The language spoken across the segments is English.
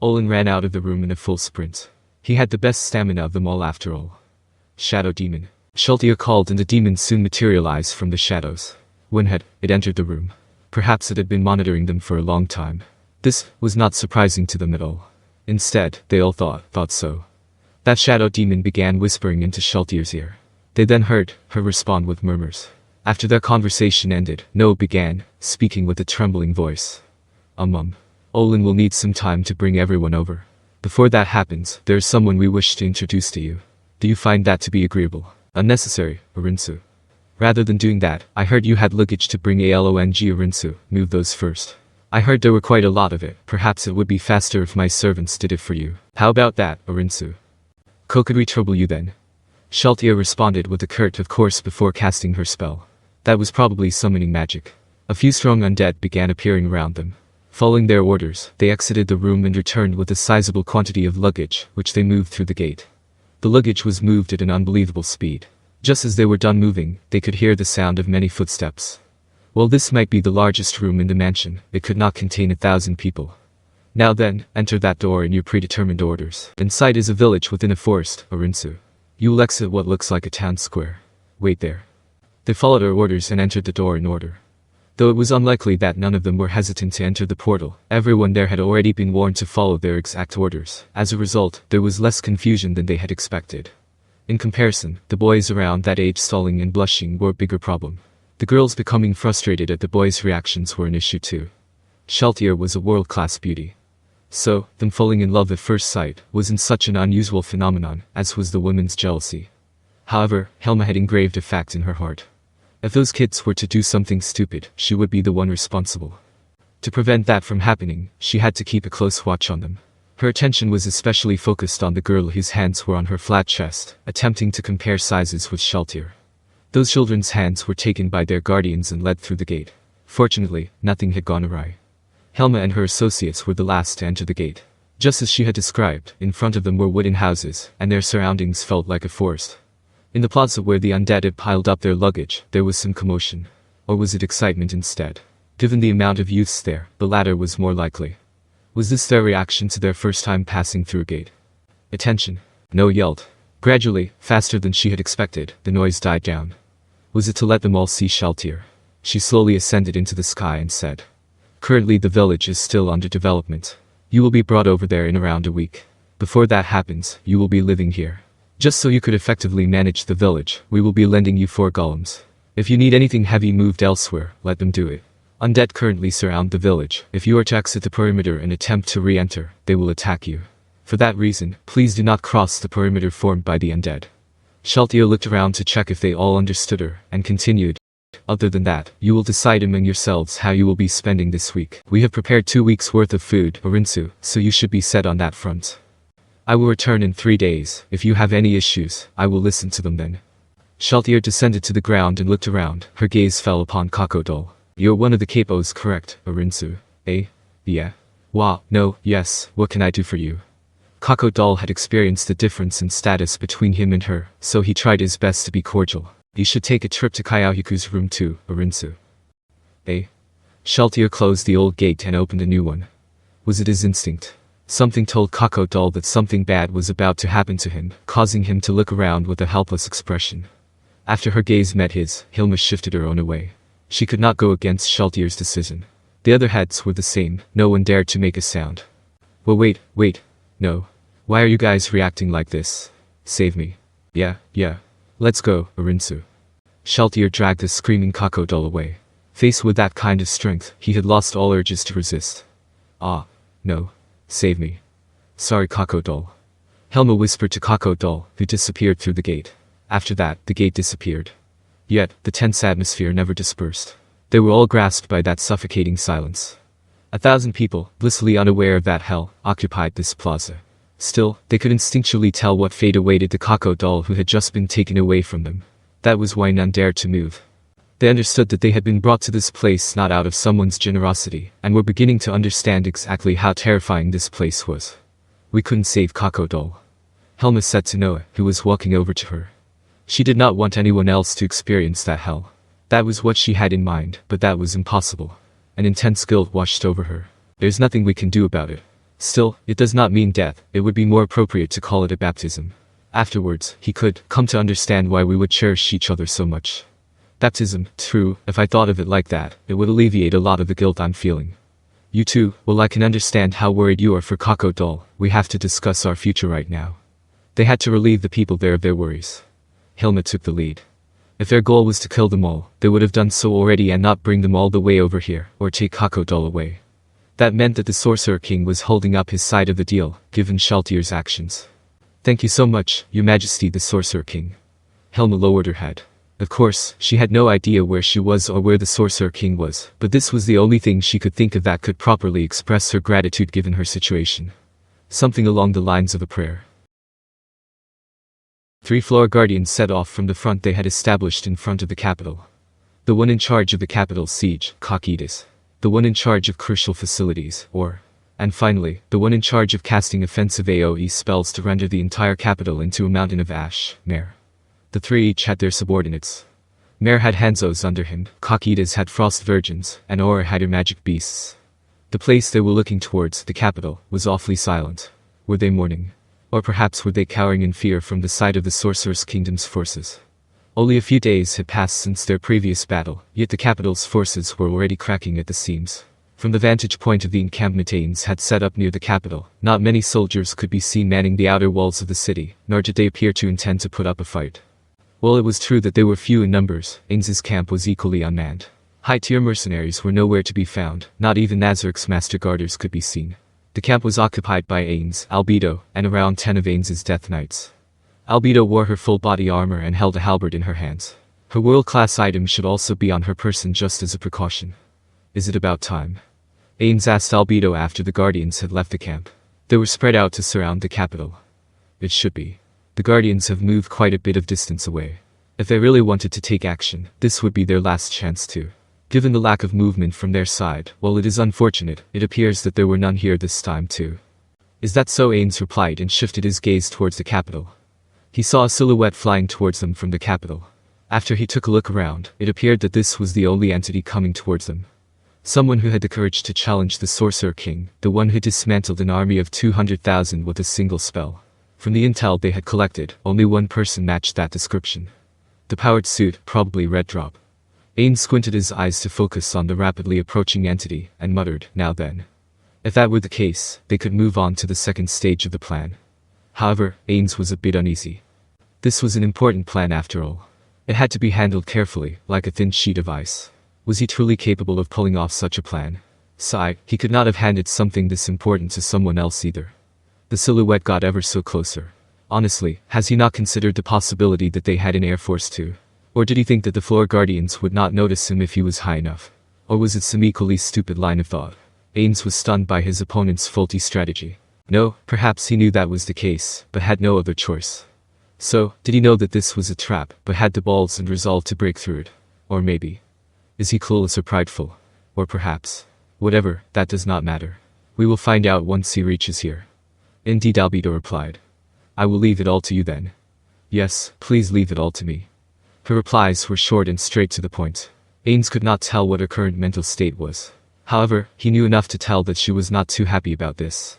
Olin ran out of the room in a full sprint. He had the best stamina of them all after all. Shadow Demon. Sheltia called and the demon soon materialized from the shadows. When had it entered the room? Perhaps it had been monitoring them for a long time. This was not surprising to them at all. Instead, they all thought so. That shadow demon began whispering into Sheltia's ear. They then heard her respond with murmurs. After their conversation ended, Noah began, speaking with a trembling voice. Olin will need some time to bring everyone over. Before that happens, there is someone we wish to introduce to you. Do you find that to be agreeable? Unnecessary, Arinsu. Rather than doing that, I heard you had luggage to bring along Arinsu, move those first. I heard there were quite a lot of it, perhaps it would be faster if my servants did it for you. How about that, Arinsu? Could we trouble you then? Sheltia responded with a curt of course before casting her spell. That was probably summoning magic. A few strong undead began appearing around them. Following their orders, they exited the room and returned with a sizable quantity of luggage, which they moved through the gate. The luggage was moved at an unbelievable speed. Just as they were done moving, they could hear the sound of many footsteps. While this might be the largest room in the mansion, it could not contain 1,000 people. Now then, enter that door in your predetermined orders. Inside is a village within a forest, Arinsu. You will exit what looks like a town square. Wait there. They followed her orders and entered the door in order. Though it was unlikely that none of them were hesitant to enter the portal, everyone there had already been warned to follow their exact orders. As a result, there was less confusion than they had expected. In comparison, the boys around that age stalling and blushing were a bigger problem. The girls becoming frustrated at the boys' reactions were an issue too. Sheltia was a world-class beauty. So, them falling in love at first sight wasn't such an unusual phenomenon, as was the women's jealousy. However, Hilma had engraved a fact in her heart. If those kids were to do something stupid, she would be the one responsible. To prevent that from happening, she had to keep a close watch on them. Her attention was especially focused on the girl whose hands were on her flat chest, attempting to compare sizes with Sheltia. Those children's hands were taken by their guardians and led through the gate. Fortunately, nothing had gone awry. Hilma and her associates were the last to enter the gate. Just as she had described, in front of them were wooden houses, and their surroundings felt like a forest. In the plaza where the undead had piled up their luggage, there was some commotion. Or was it excitement instead? Given the amount of youths there, the latter was more likely. Was this their reaction to their first time passing through a gate? Attention! Noah yelled. Gradually, faster than she had expected, the noise died down. Was it to let them all see Sheltia? She slowly ascended into the sky and said, Currently the village is still under development. You will be brought over there in around a week. Before that happens, you will be living here. Just so you could effectively manage the village, we will be lending you 4 golems. If you need anything heavy moved elsewhere, let them do it. Undead currently surround the village. If you are to exit the perimeter and attempt to re-enter, they will attack you. For that reason, please do not cross the perimeter formed by the undead. Sheltia looked around to check if they all understood her, and continued. Other than that, you will decide among yourselves how you will be spending this week. We have prepared 2 weeks' worth of food, Arinsu, so you should be set on that front. I will return in 3 days. If you have any issues, I will listen to them then. Sheltia descended to the ground and looked around. Her gaze fell upon Cocco Doll. You're one of the capos, correct, Arinsu? Eh? Yeah. Wow, no, yes, what can I do for you? Cocco Doll had experienced the difference in status between him and her, so he tried his best to be cordial. You should take a trip to Kayahiku's room too, Arinsu. Eh? Sheltia closed the old gate and opened a new one. Was it his instinct? Something told Cocco Doll that something bad was about to happen to him, causing him to look around with a helpless expression. After her gaze met his, Hilma shifted her own away. She could not go against Sheltia's decision. The other heads were the same, no one dared to make a sound. Well wait, no. Why are you guys reacting like this? Save me. Yeah. Let's go, Arinsu. Sheltia dragged the screaming Cocco Doll away. Faced with that kind of strength, he had lost all urges to resist. Ah, no. Save me. Sorry, Cocco Doll. Hilma whispered to Cocco Doll, who disappeared through the gate. After that, the gate disappeared. Yet, the tense atmosphere never dispersed. They were all grasped by that suffocating silence. 1,000 people, blissfully unaware of that hell, occupied this plaza. Still, they could instinctually tell what fate awaited the Cocco Doll who had just been taken away from them. That was why none dared to move. They understood that they had been brought to this place not out of someone's generosity, and were beginning to understand exactly how terrifying this place was. We couldn't save Cocco Doll, Hilma said to Noah, who was walking over to her. She did not want anyone else to experience that hell. That was what she had in mind, but that was impossible. An intense guilt washed over her. There's nothing we can do about it. Still, it does not mean death. It would be more appropriate to call it a baptism. Afterwards, he could come to understand why we would cherish each other so much. Baptism, true, if I thought of it like that, it would alleviate a lot of the guilt I'm feeling. You too, well, I can understand how worried you are for Cocco Doll. We have to discuss our future right now. They had to relieve the people there of their worries. Hilma took the lead. If their goal was to kill them all, they would have done so already and not bring them all the way over here, or take Cocco Doll away. That meant that the Sorcerer King was holding up his side of the deal, given Shaltier's actions. Thank you so much, Your Majesty the Sorcerer King. Hilma lowered her head. Of course, she had no idea where she was or where the Sorcerer King was, but this was the only thing she could think of that could properly express her gratitude given her situation. Something along the lines of a prayer. 3 floor guardians set off from the front they had established in front of the capital. The one in charge of the capital's siege, Ainz. The one in charge of crucial facilities, and finally, the one in charge of casting offensive AoE spells to render the entire capital into a mountain of ash, Mare. The 3 each had their subordinates. Mare had Hanzos under him, Ainz had Frost Virgins, and Aura had her magic beasts. The place they were looking towards, the capital, was awfully silent. Were they mourning? Or perhaps were they cowering in fear from the sight of the Sorcerer's Kingdom's forces? Only a few days had passed since their previous battle, yet the capital's forces were already cracking at the seams. From the vantage point of the encampment Ainz had set up near the capital, not many soldiers could be seen manning the outer walls of the city, nor did they appear to intend to put up a fight. While it was true that they were few in numbers, Ainz's camp was equally unmanned. High-tier mercenaries were nowhere to be found, not even Nazaryk's master guarders could be seen. The camp was occupied by Ainz, Albedo, and around 10 of Ainz's Death Knights. Albedo wore her full body armor and held a halberd in her hands. Her world-class item should also be on her person just as a precaution. Is it about time? Ainz asked Albedo after the Guardians had left the camp. They were spread out to surround the capital. It should be. The Guardians have moved quite a bit of distance away. If they really wanted to take action, this would be their last chance to. Given the lack of movement from their side, while it is unfortunate, it appears that there were none here this time too. Is that so? Ainz replied and shifted his gaze towards the capital. He saw a silhouette flying towards them from the capital. After he took a look around, it appeared that this was the only entity coming towards them. Someone who had the courage to challenge the Sorcerer King, the one who dismantled an army of 200,000 with a single spell. From the intel they had collected, only one person matched that description. The powered suit, probably Red Drop. Ainz squinted his eyes to focus on the rapidly approaching entity, and muttered, now then. If that were the case, they could move on to the second stage of the plan. However, Ainz was a bit uneasy. This was an important plan after all. It had to be handled carefully, like a thin sheet of ice. Was he truly capable of pulling off such a plan? Sigh, he could not have handed something this important to someone else either. The silhouette got ever so closer. Honestly, has he not considered the possibility that they had an air force too? Or did he think that the floor guardians would not notice him if he was high enough? Or was it some equally stupid line of thought? Ainz was stunned by his opponent's faulty strategy. No, perhaps he knew that was the case, but had no other choice. So, did he know that this was a trap, but had the balls and resolve to break through it? Or maybe. Is he clueless or prideful? Or perhaps. Whatever, that does not matter. We will find out once he reaches here. Indeed, Albedo replied. I will leave it all to you then. Yes, please leave it all to me. Her replies were short and straight to the point. Ainz could not tell what her current mental state was. However, he knew enough to tell that she was not too happy about this.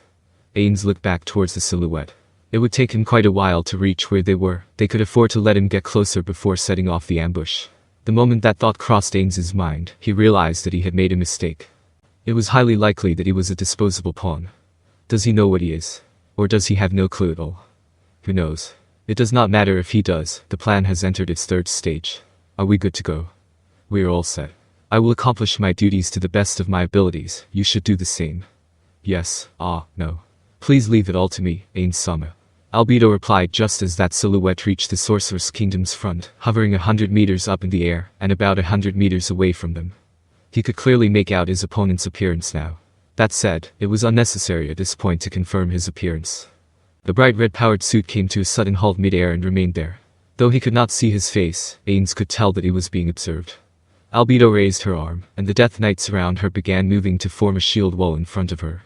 Ainz looked back towards the silhouette. It would take him quite a while to reach where they were. They could afford to let him get closer before setting off the ambush. The moment that thought crossed Ainz's mind, he realized that he had made a mistake. It was highly likely that he was a disposable pawn. Does he know what he is? Or does he have no clue at all? Who knows? It does not matter if he does, the plan has entered its third stage. Are we good to go? We are all set. I will accomplish my duties to the best of my abilities, you should do the same. Yes, no. Please leave it all to me, Ainz-sama. Albedo replied just as that silhouette reached the Sorcerer's Kingdom's front, hovering 100 meters up in the air, and about 100 meters away from them. He could clearly make out his opponent's appearance now. That said, it was unnecessary at this point to confirm his appearance. The bright red-powered suit came to a sudden halt mid-air and remained there. Though he could not see his face, Ainz could tell that he was being observed. Albedo raised her arm, and the Death Knights around her began moving to form a shield wall in front of her.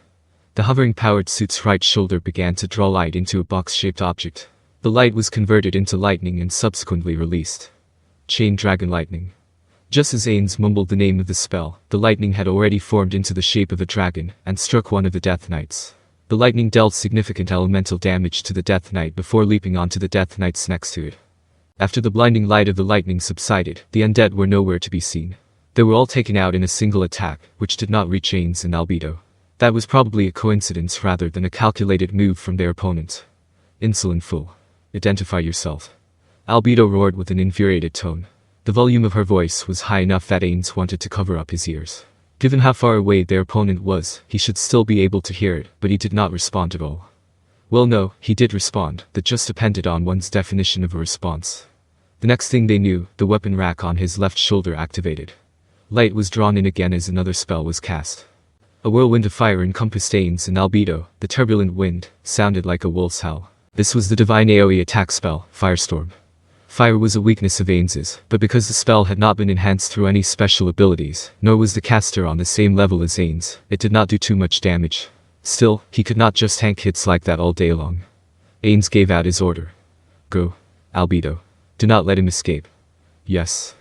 The hovering powered suit's right shoulder began to draw light into a box-shaped object. The light was converted into lightning and subsequently released. Chain Dragon Lightning. Just as Ainz mumbled the name of the spell, the lightning had already formed into the shape of a dragon, and struck one of the Death Knights. The lightning dealt significant elemental damage to the Death Knight before leaping onto the Death Knights next to it. After the blinding light of the lightning subsided, the undead were nowhere to be seen. They were all taken out in a single attack, which did not reach Ainz and Albedo. That was probably a coincidence rather than a calculated move from their opponent. Insolent fool. Identify yourself. Albedo roared with an infuriated tone. The volume of her voice was high enough that Ainz wanted to cover up his ears. Given how far away their opponent was, he should still be able to hear it, but he did not respond at all. Well no, he did respond, that just depended on one's definition of a response. The next thing they knew, the weapon rack on his left shoulder activated. Light was drawn in again as another spell was cast. A whirlwind of fire encompassed Ainz and Albedo. The turbulent wind sounded like a wolf's howl. This was the divine AoE attack spell, Firestorm. Fire was a weakness of Ainz's, but because the spell had not been enhanced through any special abilities, nor was the caster on the same level as Ainz, it did not do too much damage. Still, he could not just tank hits like that all day long. Ainz gave out his order. Go, Albedo. Do not let him escape. Yes.